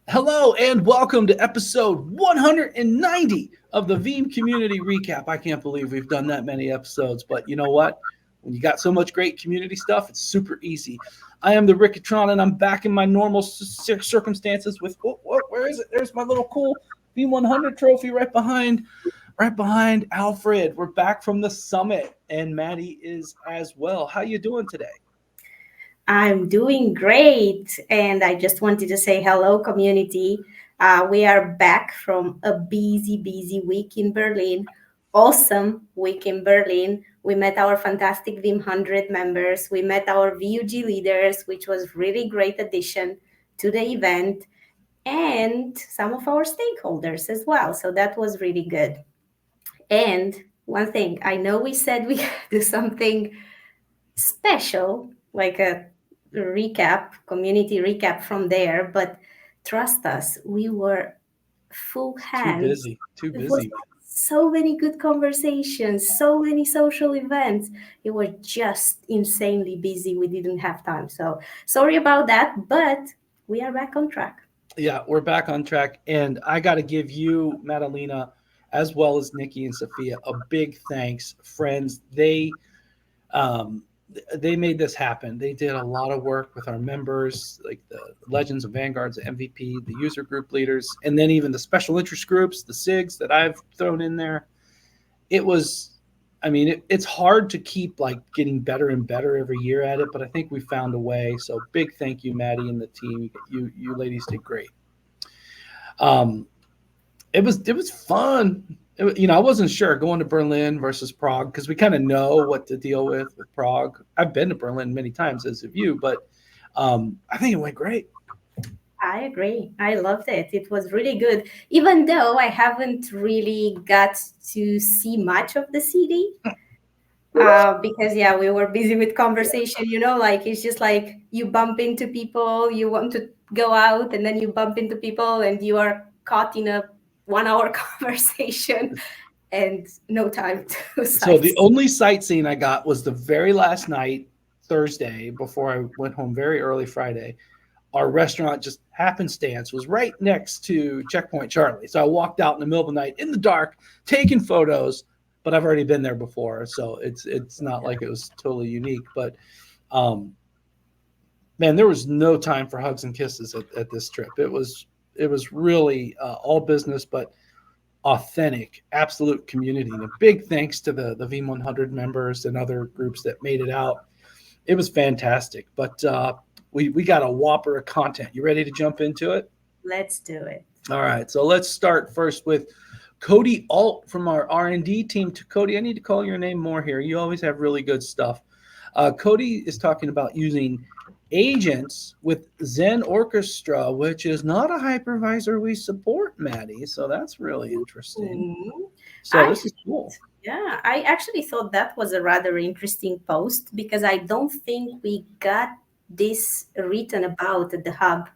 Hello and welcome to episode 190 of the Veeam Community Recap. I can't believe we've done that many episodes, but you know what? When you got so much great community stuff, it's super easy. I am the Rickatron and I'm back in my normal circumstances with, where is it? There's my little cool Veeam 100 trophy right behind Alfred. We're back from the summit and Maddie is as well. How you doing today? I'm doing great. And I just wanted to say hello, community. We are back from a busy week in Berlin. Awesome week in Berlin. We met our fantastic Vim 100 members. We met our VUG leaders, which was really great addition to the event, and some of our stakeholders as well. So that was really good. And one thing, I know we said we do something special, like a recap, community recap from there. But trust us, we were full Too hands. busy. Too It was busy, man. so many good conversations, so many social events. It was just insanely busy. We didn't have time. So sorry about that, but we are back on track. Yeah, we're back on track. And I got to give you, Madalena, as well as Nikki and Sophia, a big thanks. Friends, um, they made this happen. They did a lot of work with our members, like the Legends of Vanguards, the MVP, the user group leaders, and then even the special interest groups, the SIGs that I've thrown in there. It was, it's hard to keep like getting better and better every year at it, but I think we found a way. So big thank you, Maddie and the team. You ladies did great. Um, it was fun. I wasn't sure going to Berlin versus Prague because we kind of know what to deal with Prague. I've been to Berlin many times, as have you, but I think it went great. I agree. I loved it. It was really good, even though I haven't really got to see much of the city. Because yeah, we were busy with conversation, like it's just like you bump into people, you want to go out, and then you bump into people, and you are caught in a 1 hour conversation and no time to So the sightsee. only sightseeing I got was the very last night, Thursday, before I went home very early Friday. Our restaurant just happenstance was right next to Checkpoint Charlie. So I walked out in the middle of the night in the dark, taking photos, but I've already been there before, so it's not like it was totally unique. But um, man, there was no time for hugs and kisses at this trip. It was really all business, but authentic, absolute community. And a big thanks to the V100 members and other groups that made it out. It was fantastic. But we got a whopper of content. You ready to jump into it? Let's do it. All right. So let's start first with Cody Alt from our R&D team. To Cody, I need to call your name more here. You always have really good stuff. Cody is talking about using agents with Xen Orchestra, which is not a hypervisor we support, Maddie. So that's really interesting. Mhm. So I this is cool. Yeah, I actually thought that was a rather interesting post because I don't think we got this written about at the hub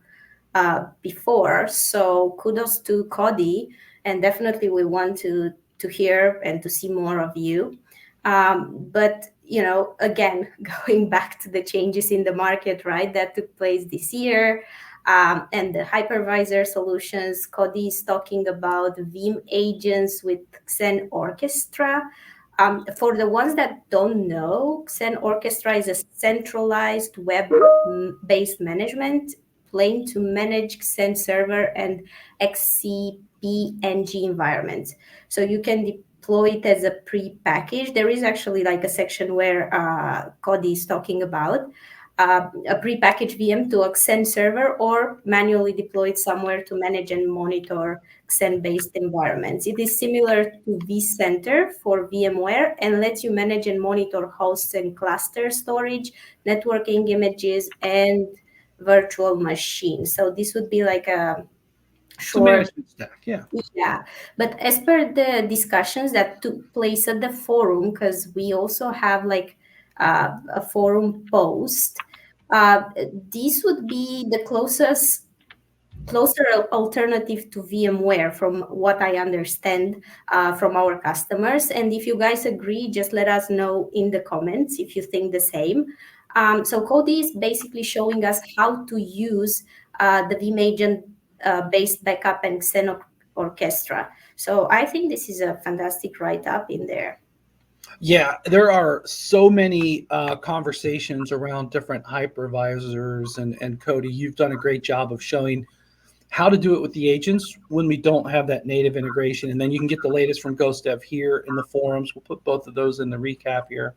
before. So kudos to Cody, and definitely we want to hear and to see more of you. But again, going back to the changes in the market, right, that took place this year. And the hypervisor solutions, Cody is talking about Veeam agents with Xen Orchestra. For the ones that don't know, Xen Orchestra is a centralized web-based management plane to manage Xen server and XCP-ng environments. So you can deploy it as a pre-package. There is actually like a section where Cody is talking about a pre-packaged VM to a Xen server or manually deployed somewhere to manage and monitor Xen-based environments. It is similar to vCenter for VMware and lets you manage and monitor hosts and cluster storage, networking images, and virtual machines. So this would be like a It's a short, management stack. Yeah. yeah. But as per the discussions that took place at the forum, because we also have like a forum post, uh, this would be the closer alternative to VMware from what I understand from our customers. And if you guys agree, just let us know in the comments if you think the same. So Cody is basically showing us how to use the Veeam agent based backup and Xen Orchestra. So I think this is a fantastic write-up in there. Yeah, there are so many conversations around different hypervisors, and Cody, you've done a great job of showing how to do it with the agents when we don't have that native integration. And then you can get the latest from GhostDev here in the forums. We'll put both of those in the recap here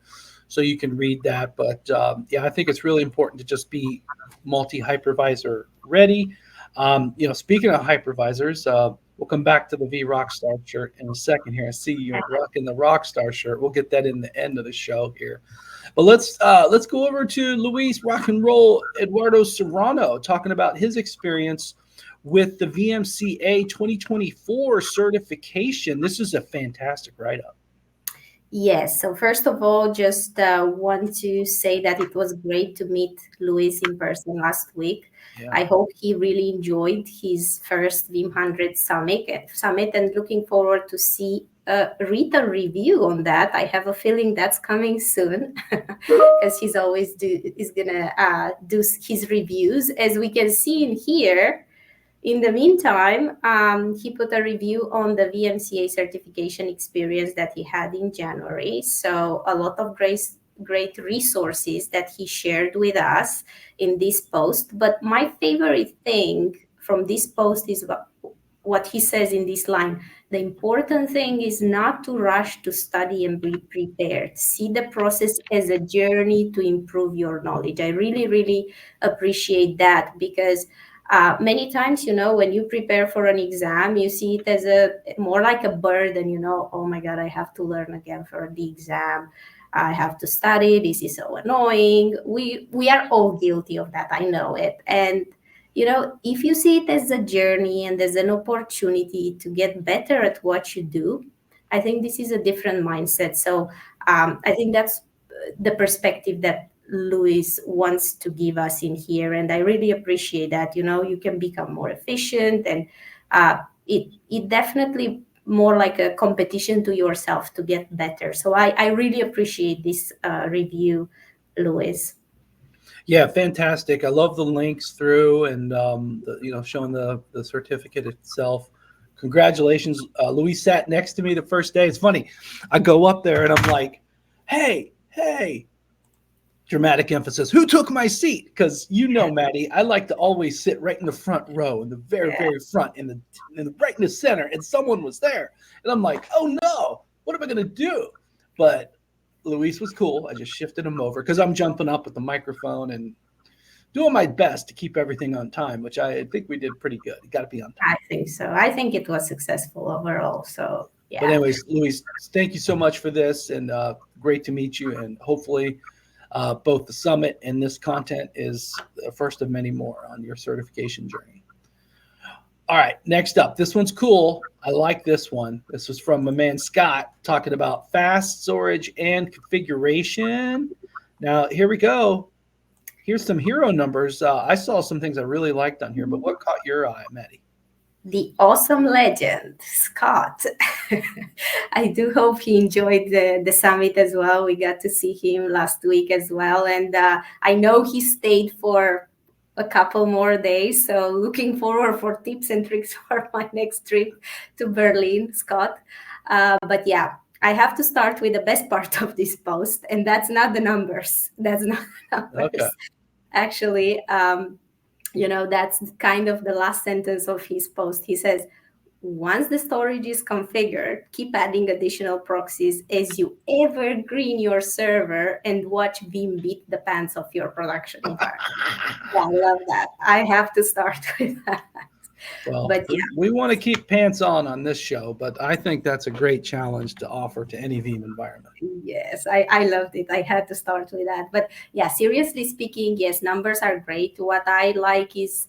so you can read that. But yeah, I think it's really important to just be multi-hypervisor ready. Speaking of hypervisors, we'll come back to the V Rockstar shirt in a second here. I see you're rocking the Rockstar shirt. We'll get that in the end of the show here. But let's go over to Luis Rock and Roll Eduardo Serrano talking about his experience with the VMCA 2024 certification. This is a fantastic write-up. Yes. So first of all, just want to say that it was great to meet Luis in person last week. Yeah. I hope he really enjoyed his first Veeam 100 summit, and looking forward to see a written review on that. I have a feeling that's coming soon because he's always gonna do his reviews, as we can see in here. In the meantime, he put a review on the VMCA certification experience that he had in January. So a lot of great resources that he shared with us in this post. But my favorite thing from this post is what he says in this line. The important thing is not to rush to study and be prepared. See the process as a journey to improve your knowledge. I really, really appreciate that, because many times, when you prepare for an exam, you see it as more like a burden, oh my God, I have to learn again for the exam. I have to study. This is so annoying. We are all guilty of that. I know it. And, if you see it as a journey and as an opportunity to get better at what you do, I think this is a different mindset. So I think that's the perspective that Luis wants to give us in here, and I really appreciate that. You can become more efficient, and it definitely more like a competition to yourself to get better. So I really appreciate this review, Luis. Yeah, fantastic. I love the links through, and showing the certificate itself. Congratulations. Luis sat next to me the first day. It's funny. I go up there and I'm like, hey, dramatic emphasis, who took my seat? Because Maddie, I like to always sit right in the front row, in the very front, in the right in the center, and someone was there, and I'm like, oh no, what am I gonna do? But Luis was cool. I just shifted him over because I'm jumping up with the microphone and doing my best to keep everything on time, which I think we did pretty good. Got to be on time. I think so. I think it was successful overall. So yeah. But anyways, Luis, thank you so much for this, and great to meet you, and hopefully both the summit and this content is the first of many more on your certification journey. All right, next up, this one's cool. I like this one. This was from my man Scott talking about fast storage and configuration. Now, here we go. Here's some hero numbers. I saw some things I really liked on here, but what caught your eye, Maddie? The awesome legend, Scott. I do hope he enjoyed the summit as well. We got to see him last week as well. And I know he stayed for a couple more days. So looking forward for tips and tricks for my next trip to Berlin, Scott. But yeah, I have to start with the best part of this post, and that's not the numbers. That's not the numbers. Okay. Actually, that's kind of the last sentence of his post. He says, once the storage is configured, keep adding additional proxies as you evergreen your server and watch Veeam beat the pants off your production environment. I love that. I have to start with that. Well, but yeah. We want to keep pants on this show, but I think that's a great challenge to offer to any Veeam environment. Yes, I loved it. I had to start with that. But yeah, seriously speaking, yes, numbers are great. What I like is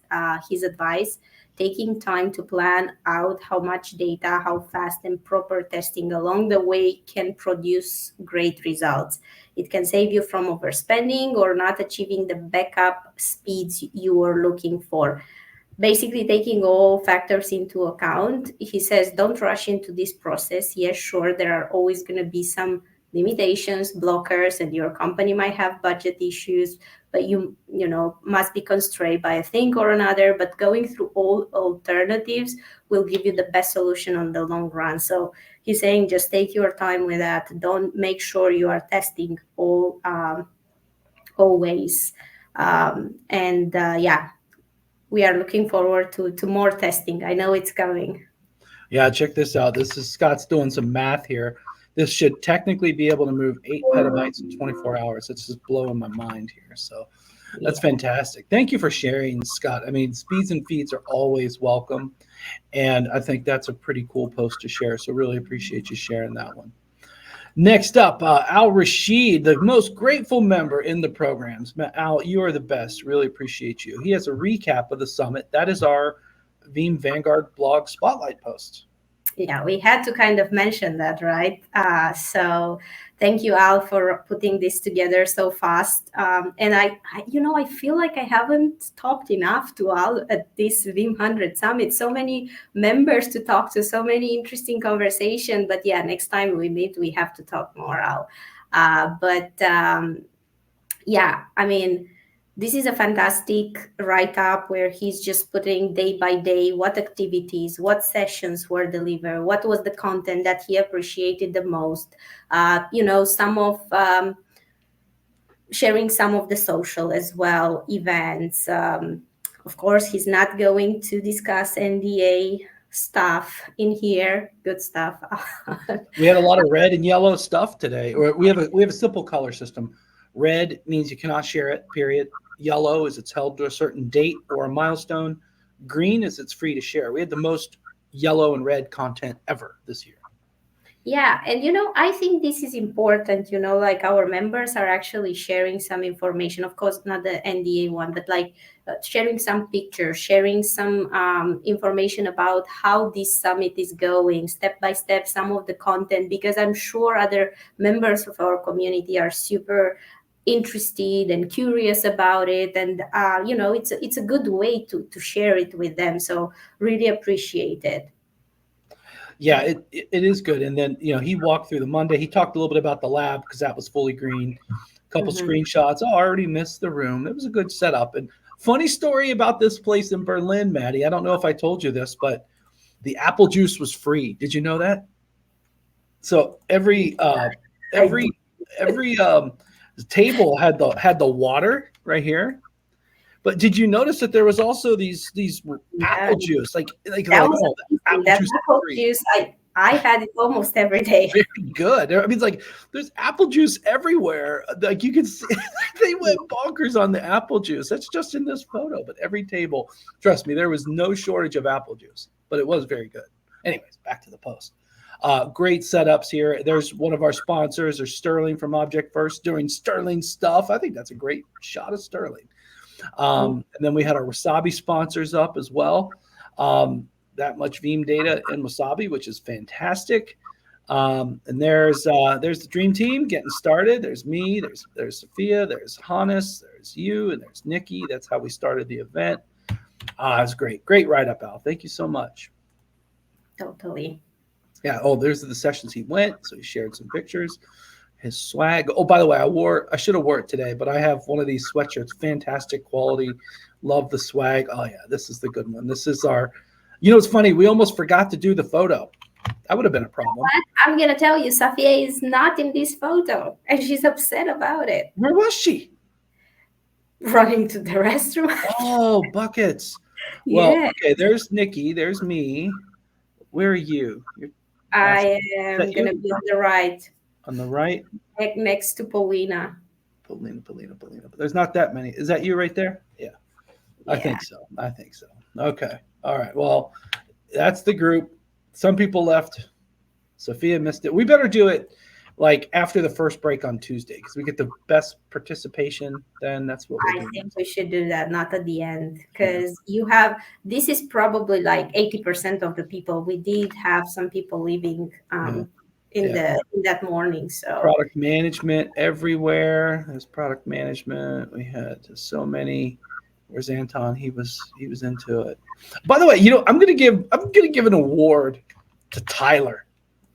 his advice, taking time to plan out how much data, how fast, and proper testing along the way can produce great results. It can save you from overspending or not achieving the backup speeds you were looking for. Basically, taking all factors into account, he says, don't rush into this process. Yes, sure, there are always going to be some limitations, blockers, and your company might have budget issues. but you know must be constrained by a thing or another. But going through all alternatives will give you the best solution on the long run. So he's saying just take your time with that. Don't make sure you are testing all always. Yeah, we are looking forward to more testing. I know it's coming. Yeah, check this out. This is Scott's doing some math here. This should technically be able to move 8 petabytes in 24 hours. It's just blowing my mind here. So that's fantastic. Thank you for sharing, Scott. I mean, speeds and feeds are always welcome. And I think that's a pretty cool post to share. So really appreciate you sharing that one. Next up, Al Rashid, the most grateful member in the programs. Al, you are the best. Really appreciate you. He has a recap of the summit. That is our Veeam Vanguard blog spotlight post. Yeah, we had to kind of mention that, right? So thank you, Al, for putting this together so fast. And I feel like I haven't talked enough to Al at this Veeam 100 Summit. So many members to talk to, so many interesting conversation. But yeah, next time we meet, we have to talk more, Al. Yeah, I mean, this is a fantastic write-up where he's just putting day by day what activities, what sessions were delivered, what was the content that he appreciated the most. Some of sharing some of the social as well events. Of course, he's not going to discuss NDA stuff in here. Good stuff. We had a lot of red and yellow stuff today. Or we have a simple color system. Red means you cannot share it, period. Yellow is it's held to a certain date or a milestone. Green is it's free to share. We had the most yellow and red content ever this year. Yeah, and I think this is important, like our members are actually sharing some information, of course, not the NDA one, but like sharing some pictures, sharing some information about how this summit is going, step by step, some of the content, because I'm sure other members of our community are super interested and curious about it, and it's a good way to share it with them. So really appreciate it. Yeah, it is good. And then he walked through the Monday. He talked a little bit about the lab because that was fully green. A couple screenshots. Oh, I already missed the room. It was a good setup. And funny story about this place in Berlin, Maddie. I don't know if I told you this, but the apple juice was free. Did you know that? So every table had the water right here. But did you notice that there was also these apple juice, like apple juice? I had it almost every day. Very good. I mean, it's like there's apple juice everywhere. Like you can see, they went bonkers on the apple juice. That's just in this photo. But every table, trust me, there was no shortage of apple juice. But it was very good. Anyways, back to the post. Great setups here. There's one of our sponsors, or Sterling from Object First, doing Sterling stuff. I think that's a great shot of Sterling. And then we had our Wasabi sponsors up as well. That much Veeam data in Wasabi, which is fantastic. And there's the dream team getting started. There's me, there's Sophia, there's Hannes, there's you, and there's Nikki. That's how we started the event. It was great. Great write-up, Al. Thank you so much. Totally. Yeah. Oh, there's the sessions he went. So he shared some pictures. His swag. Oh, by the way, I should have wore it today, but I have one of these sweatshirts. Fantastic quality. Love the swag. Oh yeah, this is the good one. This is our, it's funny. We almost forgot to do the photo. That would have been a problem. I'm going to tell you, Sophia is not in this photo and she's upset about it. Where was she? Running to the restroom. Oh, buckets. Well, okay. There's Nikki. There's me. Where are you? I am going to be on the right. On the right? Next to Paulina. Paulina. But there's not that many. Is that you right there? Yeah. I think so. Okay. All right. Well, that's the group. Some people left. Sophia missed it. We better do it like after the first break on Tuesday because we get the best participation. Then that's what we're doing. I think we should do that, not at the end, because this is probably like 80% of the people. We did have some people leaving in that morning. So product management everywhere. There's product management. We had so many. Where's Anton? He was into it. By the way, I'm gonna give an award to Tyler,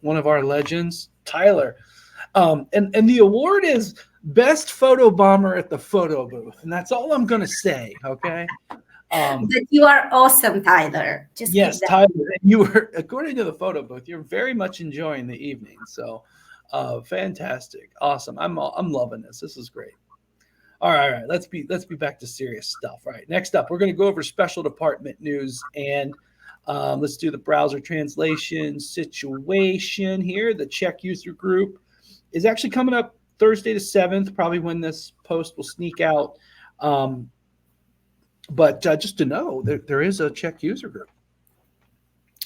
one of our legends, Tyler. And the award is best photo bomber at the photo booth, and that's all I'm going to say. Okay. But you are awesome, Tyler. Just keep Yes, that. Tyler, you were, according to the photo booth, you're very much enjoying the evening. So, fantastic, awesome. I'm loving this. This is great. All right. Let's be back to serious stuff. All right. Next up, we're going to go over special department news, and let's do the browser translation situation here. The Czech user group is actually coming up Thursday the 7th, probably when this post will sneak out. But just to know, there is a Czech user group.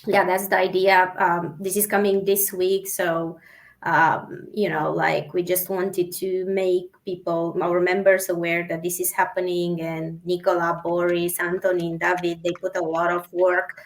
Yeah, that's the idea. This is coming this week, so like we just wanted to make people, our members, aware that this is happening. And Nicola, Boris, Anthony, and David, they put a lot of work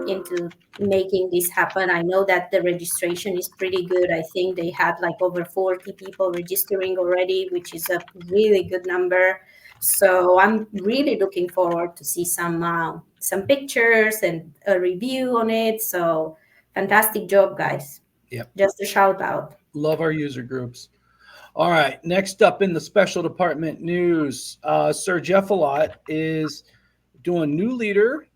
into making this happen. I know that the registration is pretty good. I think they had like over 40 people registering already, which is a really good number. So I'm really looking forward to see some pictures and a review on it. So fantastic job, guys. Yep. Just a shout out. Love our user groups. All right. Next up in the special department news, Sir Jeff Alot is doing new leader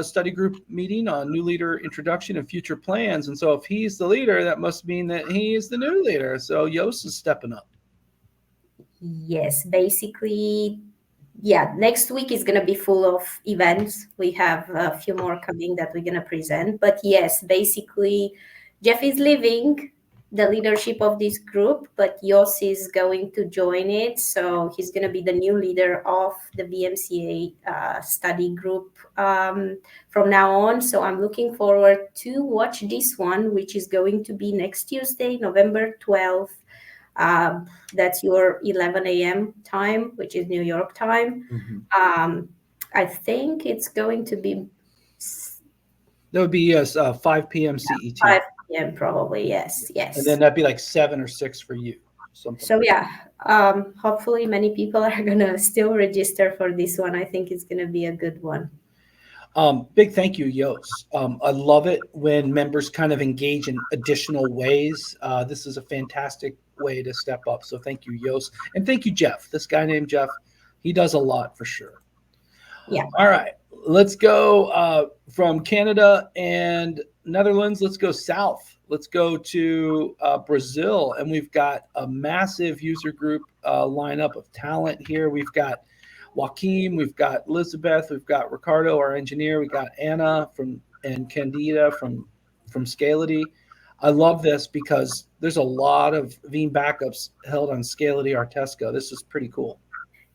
study group meeting on new leader introduction and future plans. And so if he's the leader, that must mean that he is the new leader. So Yost is stepping up. Yes, basically, yeah, next week is going to be full of events. We have a few more coming that we're going to present. But yes, basically, Jeff is leaving the leadership of this group, but Jos is going to join it. So he's going to be the new leader of the VMCA study group from now on. So I'm looking forward to watch this one, which is going to be next Tuesday, November 12th. That's your 11 a.m. time, which is New York time. Mm-hmm. I think it's going to be That would be 5 p.m. CET. 5 p.m. probably. Yes. And then that'd be like 7 or 6 for you. Something. So yeah, hopefully many people are gonna still register for this one. I think it's gonna be a good one. Big thank you, Yost. I love it when members kind of engage in additional ways. This is a fantastic way to step up. So thank you, Yost. And thank you, Jeff. This guy named Jeff, he does a lot for sure. Yeah. All right. Let's go from Canada and Netherlands. Let's go south. Let's go to Brazil. And we've got a massive user group lineup of talent here. We've got Joaquim, we've got Elizabeth, we've got Ricardo, our engineer, we got Anna and Candida from Scality. I love this because there's a lot of Veeam backups held on Scality Artesco. This is pretty cool.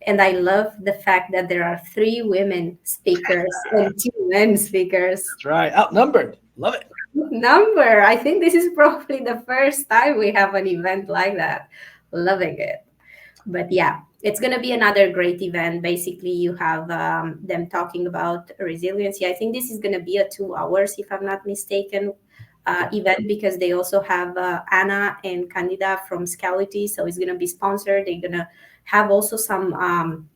And I love the fact that there are 3 women speakers and 2 men speakers. That's right. Outnumbered. Love it. Number. I think this is probably the first time we have an event like that. Loving it. But yeah, it's going to be another great event. Basically, you have them talking about resiliency. I think this is going to be a 2 hours, if I'm not mistaken, event, because they also have Anna and Candida from Scality. So it's going to be sponsored. They're going to have also some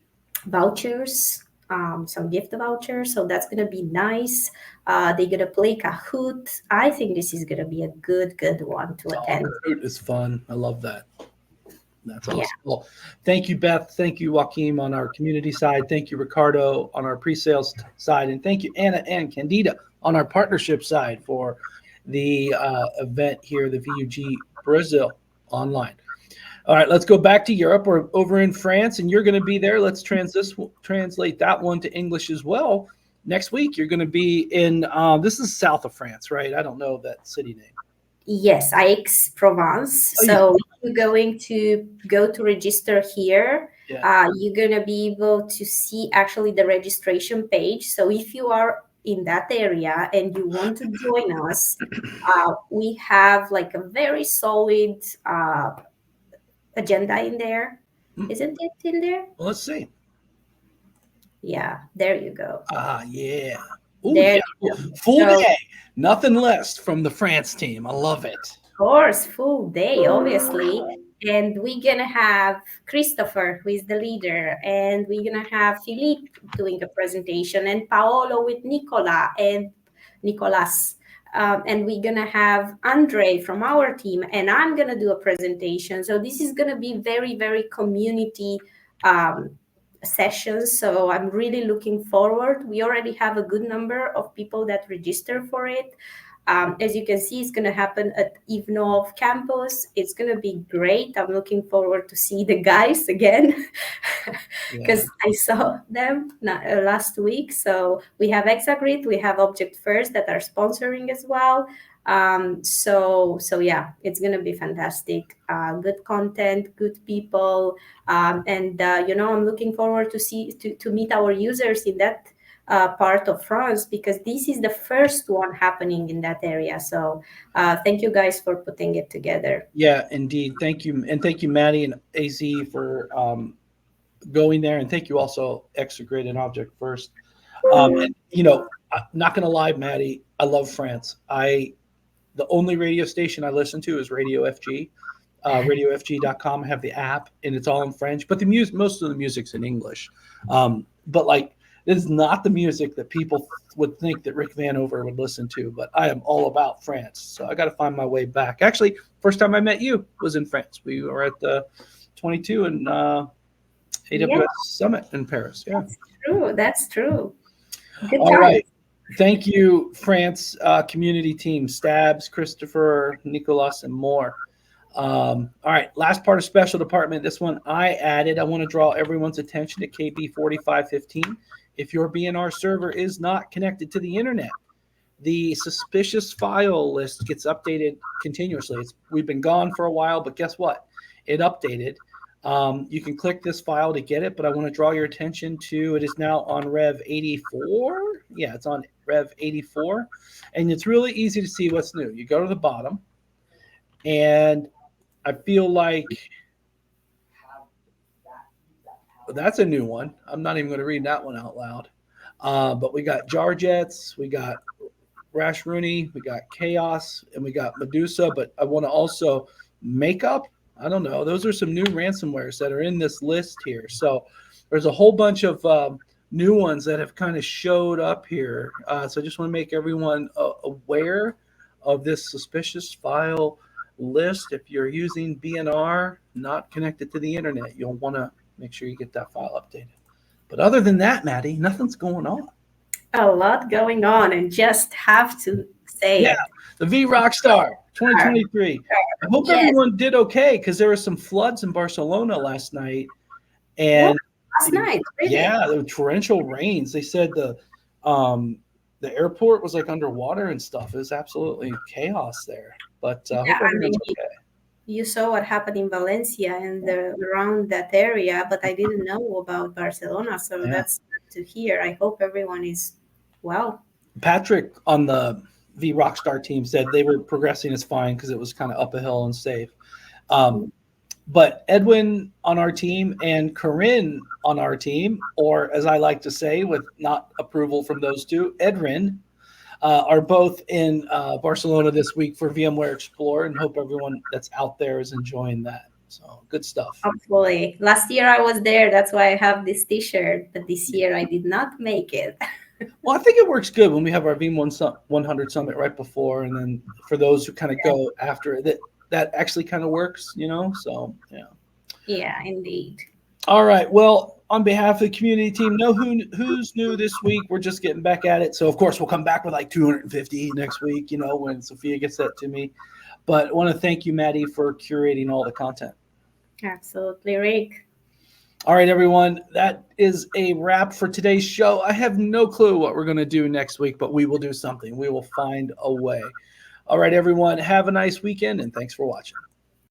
vouchers, some gift vouchers. So that's going to be nice. They're going to play Kahoot. I think this is going to be a good one to attend. Kahoot is fun. I love that. That's awesome. Yeah. Well, thank you, Beth. Thank you, Joaquim, on our community side. Thank you, Ricardo, on our pre-sales side. And thank you, Anna and Candida, on our partnership side for the event here, the VUG Brazil online. All right, let's go back to Europe. We're over in France, and you're going to be there. Let's translate that one to English as well. Next week, you're going to be in, this is south of France, right? I don't know that city name. Yes, Aix-Provence. So you're going to go to register here. Yeah. You're going to be able to see actually the registration page. So if you are in that area and you want to join us, we have like a very solid agenda in there. Isn't it in there? Well, let's see. Yeah, there you go. Yeah. Ooh, yeah. Full day. Nothing less from the France team. I love it. Of course, full day, obviously. And we're going to have Christopher, who is the leader. And we're going to have Philippe doing a presentation. And Paolo with Nicola and Nicolas. and we're going to have Andre from our team, and I'm going to do a presentation. So this is going to be very, very community sessions. So I'm really looking forward. We already have a good number of people that register for it. As you can see, it's going to happen at Ivanov campus. It's going to be great. I'm looking forward to see the guys again because I saw them last week. So we have Exagrid, we have Object First that are sponsoring as well. So yeah, it's going to be fantastic. Good content, good people, and I'm looking forward to meet our users in that part of France, because this is the first one happening in that area. So thank you guys for putting it together. Yeah, indeed. Thank you. And thank you, Maddie and AZ, for going there. And thank you also, Exagrid and Object First. And, I'm not going to lie, Maddie, I love France. The only radio station I listen to is Radio FG, radiofg.com. I have the app, and it's all in French. But most of the music's in English. But like, it is not the music that people would think that Rick Vanover would listen to, but I am all about France. So I got to find my way back. Actually, first time I met you was in France. We were at the 22 and AWS Summit in Paris. Yeah, That's true. Good all time. Right. Thank you, France community team, Stabs, Christopher, Nicolas, and more. All right, last part of special department. This one I added. I want to draw everyone's attention to KB 4515. If your BNR server is not connected to the internet, the suspicious file list gets updated continuously. We've been gone for a while, but guess what? It updated. You can click this file to get it, but I want to draw your attention to it is now on Rev 84. Yeah, it's on Rev 84. And it's really easy to see what's new. You go to the bottom, and I feel like that's a new one. I'm not even going to read that one out loud. But we got Jarjets, we got Rash Rooney, we got Chaos, and we got Medusa. But I want to also Makeup. I don't know. Those are some new ransomwares that are in this list here. So there's a whole bunch of new ones that have kind of showed up here. So I just want to make everyone aware of this suspicious file list. If you're using BNR not connected to the internet, you'll want to make sure you get that file updated. But other than that, Maddie, nothing's going on. A lot going on, and just have to say it. The V Rockstar 2023. I hope everyone did okay, because there were some floods in Barcelona last night. And last night, really? Yeah, there were torrential rains. They said the airport was like underwater and stuff. It was absolutely chaos there. But I hope everyone's okay. You saw what happened in Valencia and around that area, but I didn't know about Barcelona. So that's good to hear. I hope everyone is well. Patrick on the V Rockstar team said they were progressing as fine because it was kind of up a hill and safe. But Edwin on our team and Corinne on our team, or as I like to say, with not approval from those two, Edrin, are both in Barcelona this week for VMware Explore, and hope everyone that's out there is enjoying that. So good stuff. Hopefully. Last year I was there. That's why I have this T-shirt. But this year I did not make it. Well, I think it works good when we have our Veeam 100 Summit right before, and then for those who kind of go after it, that actually kind of works, So, yeah. Yeah, indeed. All right. Well, on behalf of the community team, know who's new this week. We're just getting back at it. So, of course, we'll come back with like 250 next week, when Sophia gets that to me. But I want to thank you, Maddie, for curating all the content. Absolutely, Rick. All right, everyone. That is a wrap for today's show. I have no clue what we're going to do next week, but we will do something. We will find a way. All right, everyone. Have a nice weekend, and thanks for watching.